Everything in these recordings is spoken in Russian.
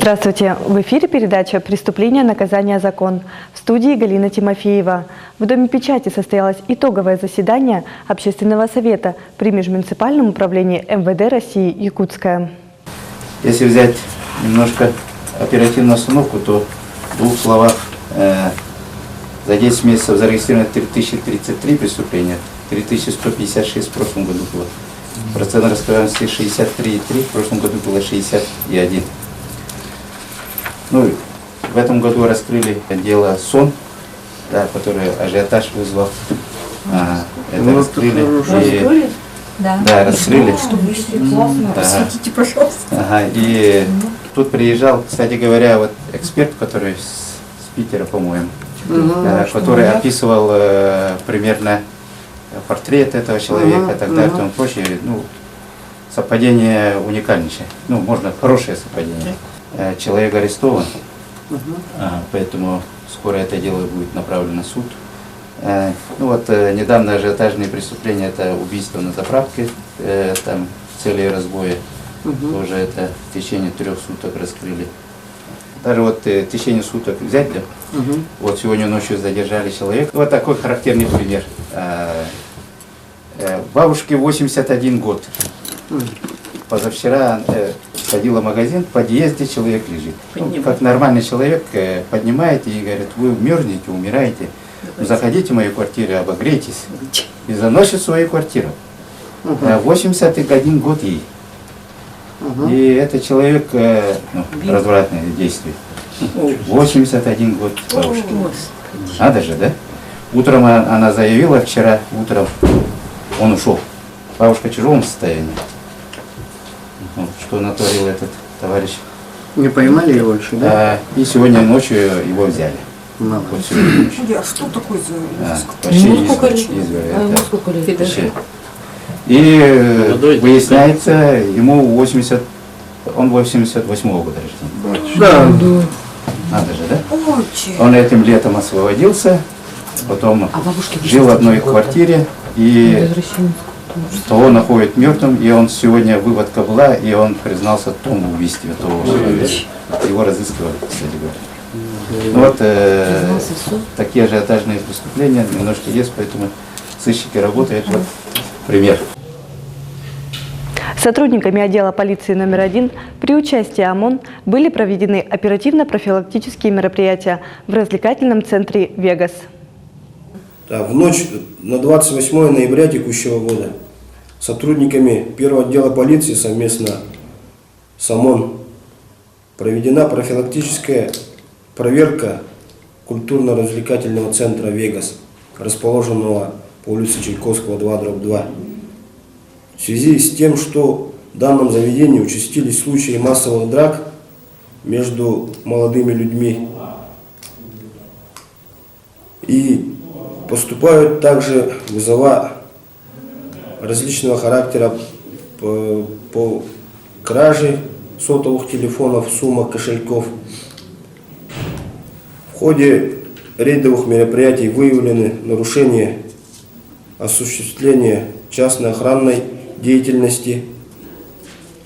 Здравствуйте! В эфире передача «Преступление, наказание, закон». В студии Галина Тимофеева. В Доме печати состоялось итоговое заседание Общественного совета при Межмуниципальном управлении МВД России Якутская. Если взять немножко оперативную остановку, то в двух словах за 10 месяцев зарегистрировано 3033 преступления, 3156 в прошлом году было. Процент раскрываемости 63,3, в прошлом году было 61. Ну, в этом году раскрыли дело СОН, да, которое ажиотаж вызвал. Это раскрыли. Да, раскрыли. Посветите, пожалуйста. Ага, и тут приезжал, кстати говоря, вот эксперт, который с Питера, по-моему, который описывал примерно портрет этого человека и так далее и тому прочее. Ну, совпадение уникальнейшее. Ну, можно хорошее совпадение. Человек арестован, поэтому скоро это дело будет направлено в суд. Ну вот недавно ажиотажные преступления, это убийство на заправке, там с целью разбоя, тоже это в течение 3 суток раскрыли. Даже вот в течение суток взять, да? Вот сегодня ночью задержали человека. Вот такой характерный пример. Бабушке 81 год. Позавчера ходила в магазин, в подъезде человек лежит. Ну, как нормальный человек поднимает и говорит: вы мерзнете, умираете. Заходите в мою квартиру, обогрейтесь. И заносит в свою квартиру. 81 год ей. И это человек, развратное действие. 81 год бабушки. Надо же, да? Утром она заявила, вчера утром он ушел. Бабушка в тяжелом состоянии. Что натворил этот товарищ. Не поймали его еще, да? И сегодня ночью его взяли. Вот сегодня ночью. А что такое за Почти изверг. И выясняется, ему 80, он 88-го года рождения. Да. Надо же, да? Он этим летом освободился, потом жил в одной квартире, и что он находит мертвым, и он сегодня выводка была, и он признался в том убийстве того человека. Его разыскивали, кстати говоря. Ну вот такие ажиотажные преступления немножко есть, поэтому сыщики работают. Вот пример. Сотрудниками отдела полиции номер 1 при участии ОМОН были проведены оперативно-профилактические мероприятия в развлекательном центре «Вегас». В ночь на 28 ноября текущего года сотрудниками первого отдела полиции совместно с ОМОН проведена профилактическая проверка культурно-развлекательного центра «Вегас», расположенного по улице Чайковского, 2/2. В связи с тем, что в данном заведении участились случаи массовых драк между молодыми людьми, и поступают также вызова различного характера по краже сотовых телефонов, сумок, кошельков. В ходе рейдовых мероприятий выявлены нарушения осуществления частной охранной деятельности.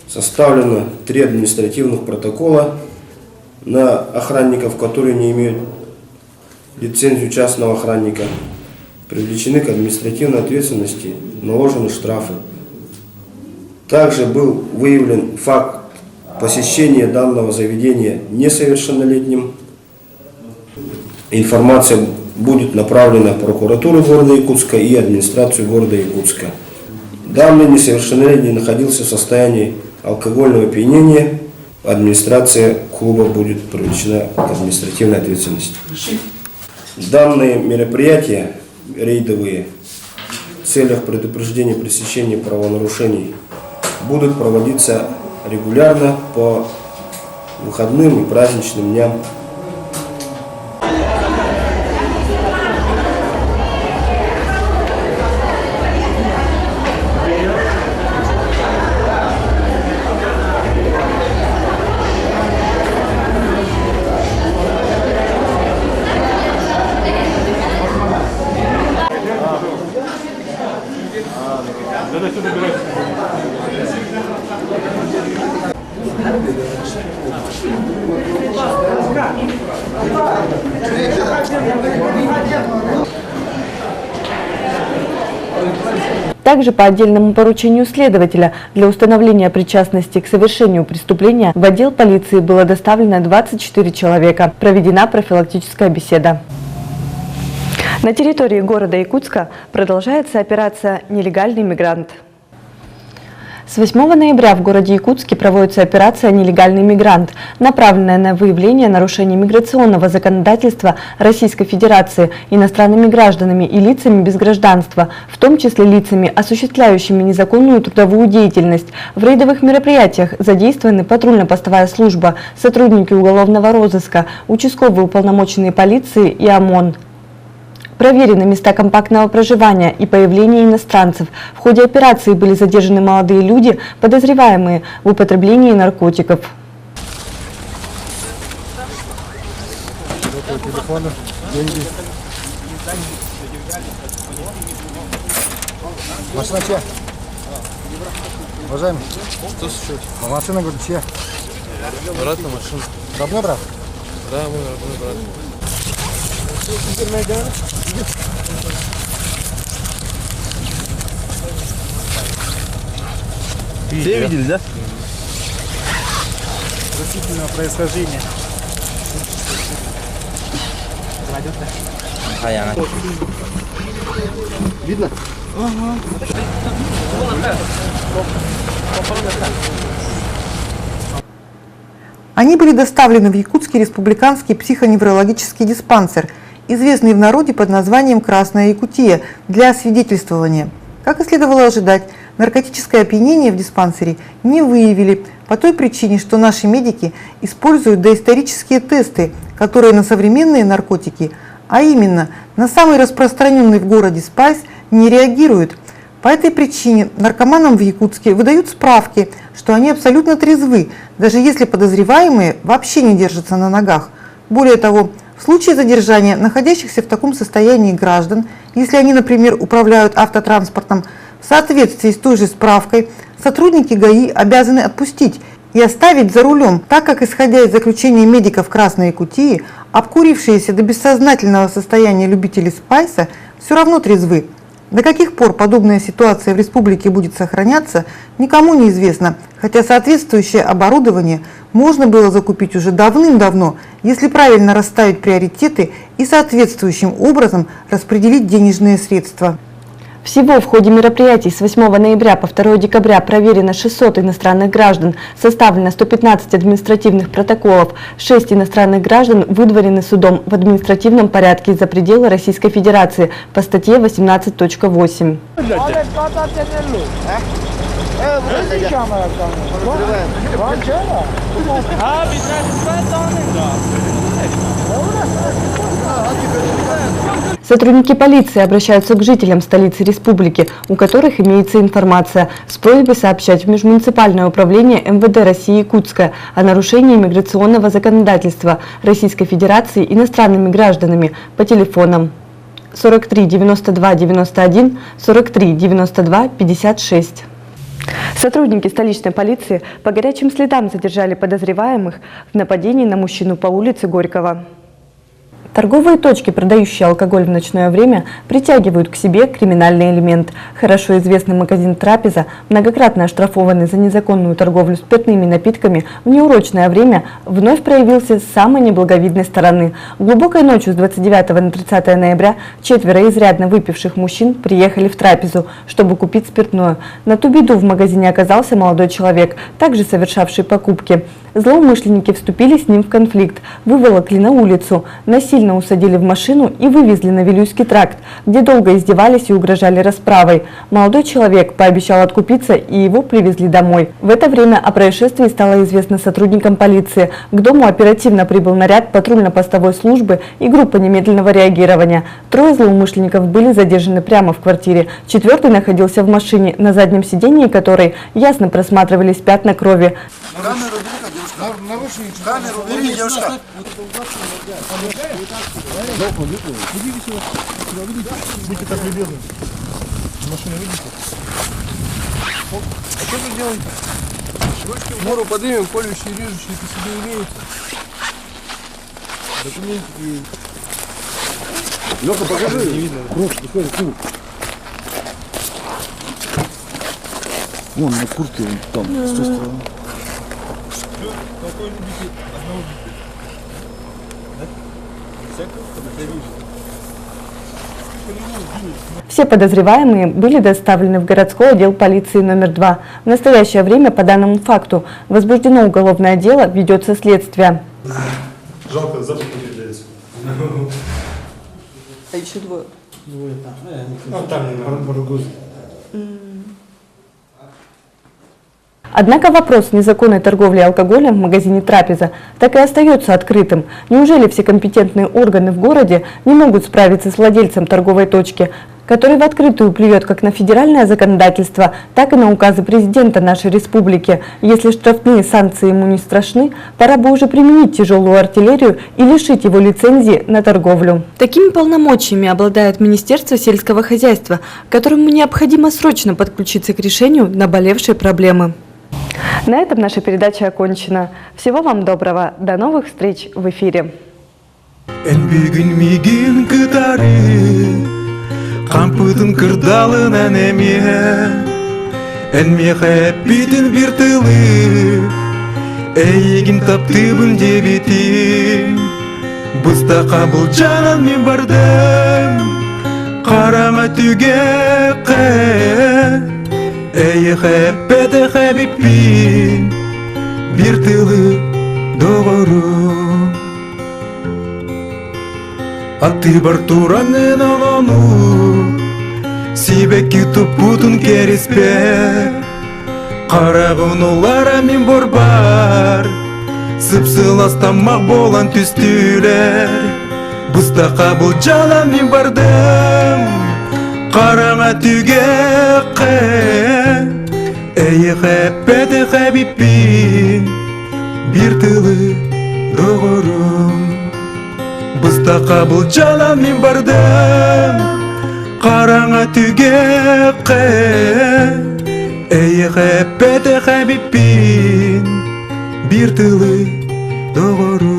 Составлено 3 административных протокола на охранников, которые не имеют лицензию частного охранника. Привлечены к административной ответственности, наложены штрафы. Также был выявлен факт посещения данного заведения несовершеннолетним. Информация будет направлена в прокуратуру города Якутска и администрацию города Якутска. Данный несовершеннолетний находился в состоянии алкогольного опьянения. Администрация клуба будет привлечена к административной ответственности. Данные мероприятия рейдовые в целях предупреждения пресечения правонарушений будут проводиться регулярно по выходным и праздничным дням. Также по отдельному поручению следователя для установления причастности к совершению преступления в отдел полиции было доставлено 24 человека. Проведена профилактическая беседа. На территории города Якутска продолжается операция «Нелегальный мигрант». С 8 ноября в городе Якутске проводится операция «Нелегальный мигрант», направленная на выявление нарушений миграционного законодательства Российской Федерации иностранными гражданами и лицами без гражданства, в том числе лицами, осуществляющими незаконную трудовую деятельность. В рейдовых мероприятиях задействованы патрульно-постовая служба, сотрудники уголовного розыска, участковые уполномоченные полиции и ОМОН. Проверены места компактного проживания и появления иностранцев. В ходе операции были задержаны молодые люди, подозреваемые в употреблении наркотиков. Машина чья? Уважаемый, что случилось? А машина, говорит, чья? Брат на машину. Родной брат? Да, мой родной брат. Все видели, да? Растительного происхождения. Видно? Они были доставлены в Якутский республиканский психоневрологический диспансер, известный в народе под названием «Красная Якутия», для освидетельствования. Как и следовало ожидать, наркотическое опьянение в диспансере не выявили по той причине, что наши медики используют доисторические тесты, которые на современные наркотики, а именно на самый распространенный в городе спайс, не реагируют. По этой причине наркоманам в Якутске выдают справки, что они абсолютно трезвы, даже если подозреваемые вообще не держатся на ногах. Более того, в случае задержания находящихся в таком состоянии граждан, если они, например, управляют автотранспортом, в соответствии с той же справкой, сотрудники ГАИ обязаны отпустить и оставить за рулем, так как, исходя из заключения медиков Красной Якутии, обкурившиеся до бессознательного состояния любители спайса все равно трезвы. До каких пор подобная ситуация в республике будет сохраняться, никому не известно, хотя соответствующее оборудование можно было закупить уже давным-давно, если правильно расставить приоритеты и соответствующим образом распределить денежные средства. Всего в ходе мероприятий с 8 ноября по 2 декабря проверено 600 иностранных граждан, составлено 115 административных протоколов, 6 иностранных граждан выдворены судом в административном порядке за пределы Российской Федерации по статье 18.8. Сотрудники полиции обращаются к жителям столицы республики, у которых имеется информация, с просьбой сообщать в Межмуниципальное управление МВД России Якутска о нарушении миграционного законодательства Российской Федерации иностранными гражданами по телефонам 43 92 91, 43 92 56. Сотрудники столичной полиции по горячим следам задержали подозреваемых в нападении на мужчину по улице Горького. Торговые точки, продающие алкоголь в ночное время, притягивают к себе криминальный элемент. Хорошо известный магазин «Трапеза», многократно оштрафованный за незаконную торговлю спиртными напитками, в неурочное время вновь проявился с самой неблаговидной стороны. Глубокой ночью с 29 на 30 ноября 4 изрядно выпивших мужчин приехали в «Трапезу», чтобы купить спиртное. На ту беду в магазине оказался молодой человек, также совершавший покупки. Злоумышленники вступили с ним в конфликт, выволокли на улицу, насильно усадили в машину и вывезли на Вилюйский тракт, где долго издевались и угрожали расправой. Молодой человек пообещал откупиться, и его привезли домой. В это время о происшествии стало известно сотрудникам полиции. К дому оперативно прибыл наряд патрульно-постовой службы и группа немедленного реагирования. 3 злоумышленников были задержаны прямо в квартире. 4-й находился в машине, на заднем сидении которой ясно просматривались пятна крови. Камеру бери, девушка. Будьте так любезны. Машину видите? А что вы делаете? Мору поднимем, колющие, режущие, по себе имеете. Документики. Лёха, покажи. Не видно. Куртки, смотри, вон на куртке, вон там, с той стороны. Какой любите одного бить? Да? Всякого? Я вижу. Все подозреваемые были доставлены в городской отдел полиции номер 2. В настоящее время по данному факту возбуждено уголовное дело, ведется следствие. Жалко, запах не передается. А еще двое. Однако вопрос незаконной торговли алкоголем в магазине «Трапеза» так и остается открытым. Неужели все компетентные органы в городе не могут справиться с владельцем торговой точки, который в открытую плюет как на федеральное законодательство, так и на указы президента нашей республики? Если штрафные санкции ему не страшны, пора бы уже применить тяжелую артиллерию и лишить его лицензии на торговлю. Такими полномочиями обладает Министерство сельского хозяйства, которому необходимо срочно подключиться к решению наболевшей проблемы. На этом наша передача окончена. Всего вам доброго. До новых встреч в эфире. Кампытын кырдалын әнеме, әнме хэппитін бір тылы, әйегін таптыбын дебетім, бұста қабыл жанан мен бардым, қарама түге қэ, әйе хэппеті хэбиппін, бір тылы доғырым. Аты бар туранын алану, сибекки тупутун кереспе, қарағын олара мен борбар, сыпсыластамақ болан түстілер, бұста қабыл жалан мен бардым, қараңа түге қэ, әйе хэппеті хэбиппін, бір тылы доғырым. Бұста қабыл жалан мен бардым, қараңа түге қэ, әйе хэппеті хэбиппін, бір тылы доғырым.